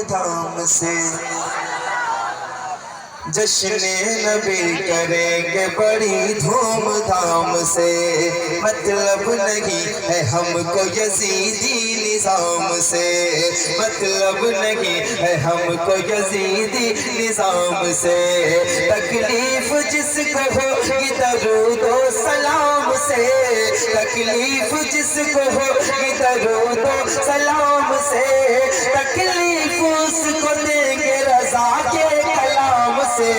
دھام سے جشن نبی کریں گے بڑی دھوم دھام سے مطلب نہیں ہے ہم کو یزیدی نظام سے مطلب نہیں ہے ہم کو یزیدی نظام سے تکلیف جس کو ہوگی درود و سلام سے تکلیف جس کو ہوگی درود و سلام سے تکلیف اس کو دیں گے رضا کے کلام سے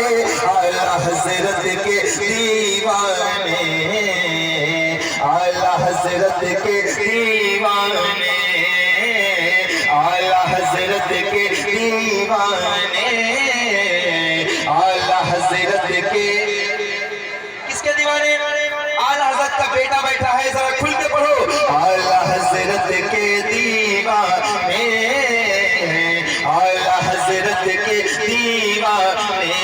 اعلیٰ حضرت کے دیوانے اعلیٰ حضرت کے دیوانے اعلیٰ حضرت کے دیوانے اعلیٰ حضرت کے کس کے دیوانے اعلیٰ حضرت کا بیٹا بیٹھا ہے ذرا کھل کے پڑھو اعلیٰ حضرت کے دیوانے اعلیٰ حضرت کے دیوانے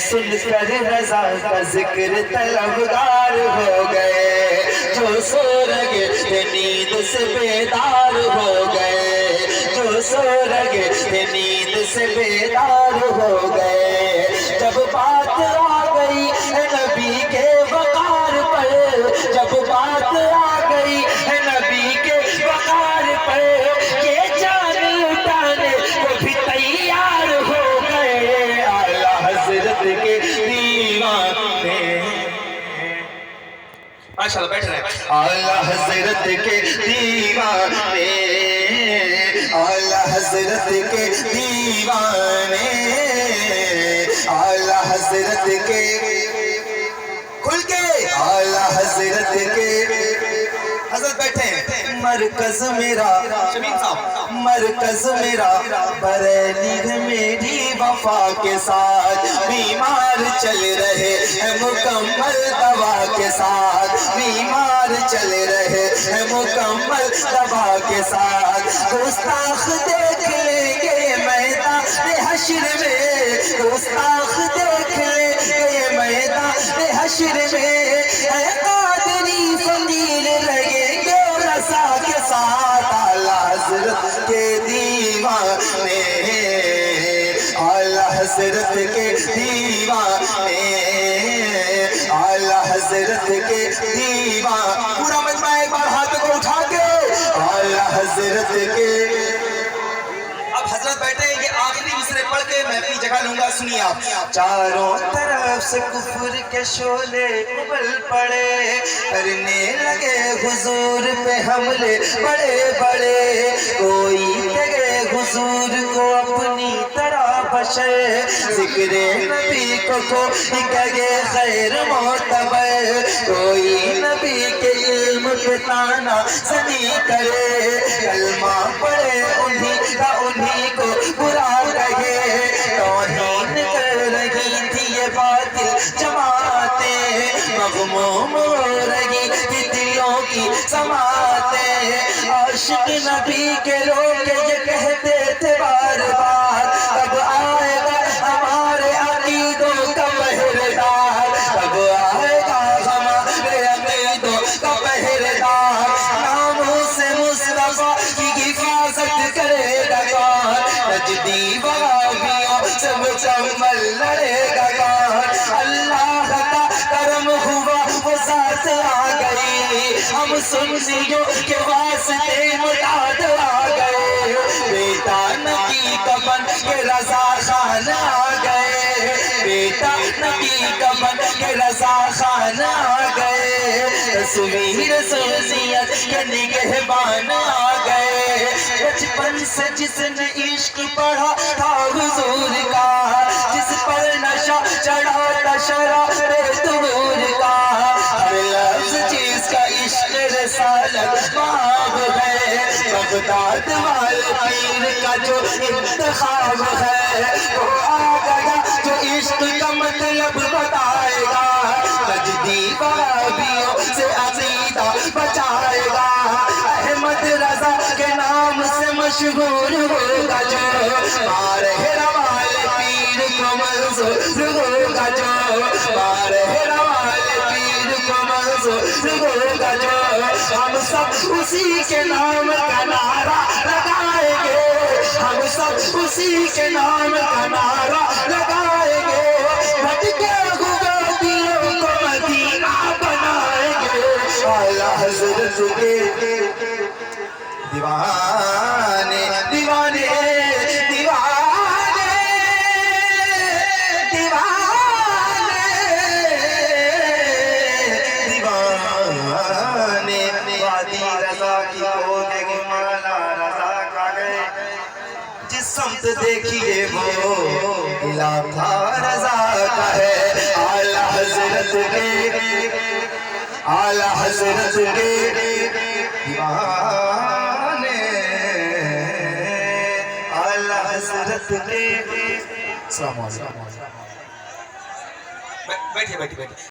سن کر رضا کا ذکر طلبگار ہو گئے جو سو رہے تھے نیند سے بیدار ہو گئے جو سو رہے تھے نیند سے بیدار ہو گئے جب بات آ گئی ہے نبی کے وقار پر جب بات آ گئی ہے نبی کے وقار پر یہ جان لٹانے کو بھی تیار ہو گئے اعلیٰ حضرت کے دیوانے ماشاءاللہ بیٹھ رہے ہیں اعلیٰ حضرت کے دیوانے اعلیٰ حضرت کے دیوانے اعلیٰ حضرت کے کھل کے اعلیٰ حضرت کے حضرت بیٹھے ہیں مرکز میرا شمیم صاحب مرکز میرا بریلی ہے میری وفا کے ساتھ بیمار چل رہے ہیں مکمل دوا کے ساتھ بیمار چل رہے ہیں مکمل دوا کے ساتھ گستاخ دیکھ لیں گے میدان حشر میں گستاخ دیکھ لیں گے میدان حشر میں اے قادری فقیر لگیں گے رضا کے ساتھ اعلیٰ حضرت کے دیوانے اعلیٰ حضرت کے دیوانے اعلیٰ حضرت کے دیوانے پورا مجمع ایک بار ہاتھ کو اٹھا کے اعلیٰ حضرت کے اب حضرت بیٹھے ہیں یہ آخری مصرے پڑھ کے میں اپنی جگہ لوں گا سنیے آپ چاروں طرف سے کفر کے شعلے ابل پڑے کرنے لگے حضور پہ حملے بڑے بڑے کوئی کہے حضور کو اپنی طرح بشر ذکر نبی کو کوئی کہے خیر معتبر کوئی نبی کے علم پہ تانا زنی کرے کلمہ پڑھے انہی کو برا کہے توہین کر رہی تھی یہ باطل جماعتیں مغموم ہو رہی تھی دلوں کی سماعتیں عاشق نبی کے لوگ یہ کہتے تھے بار بار کب آئے گا ہمارے عقیدوں کا پہردار کب آئے گا ہمارے عقیدوں کا پہردار ناموں سے مصطفیٰ کی حفاظت کرے گا کون نجدی وہابیوں سے مکمل لڑے گا کون اللہ کا کرم ہوا وہ ذات آ گئی ہم سنیوں کے واسطے مداد آ گئے بیٹا نبی کا بن کے رضا خان آ گئے بیٹا نبی کا بن کے رضا خان آ گئے تصویر سوزیت کے نگہبان آ گئے بچپن سے جس نے عشق پڑھا تھا حضور کا جس پر نشہ چڑھا تھا شراب ظہور کا ہر لفظ چیز کا عشق رسالت باب ہے بغداد والے پیر کا جو انتخاب ہے وہ آ گیا جو عشق کا مطلب بتائے گا نجدی وہابیوں سے عقیدہ بچائے گا احمد رضا کے نام سے مشہور ہوگا جو بارہ والے پیر کو منظور ہوگا جو بارہ والے پیر کو منظور ہوگا جو ہم سب اسی کے نام کا نعرہ لگائیں گے ہم اسی کے نام کا نعرہ لگائیں گے بھٹکے ہوئے دلوں کو مدینہ بنائیں گے اعلیٰ حضرت کے دیوانے دیوانے دیوانے دیوانے دیوانے وادی رضا کی گود مالا رضا کا گئے جس سمت دیکھیے وہ علاقہ رضا کا ہے اعلیٰ حضرت کے اعلیٰ حضرت کے دیوانے اعلیٰ حضرت کے السلام علیکم بیٹھیے بیٹھیے بیٹھیے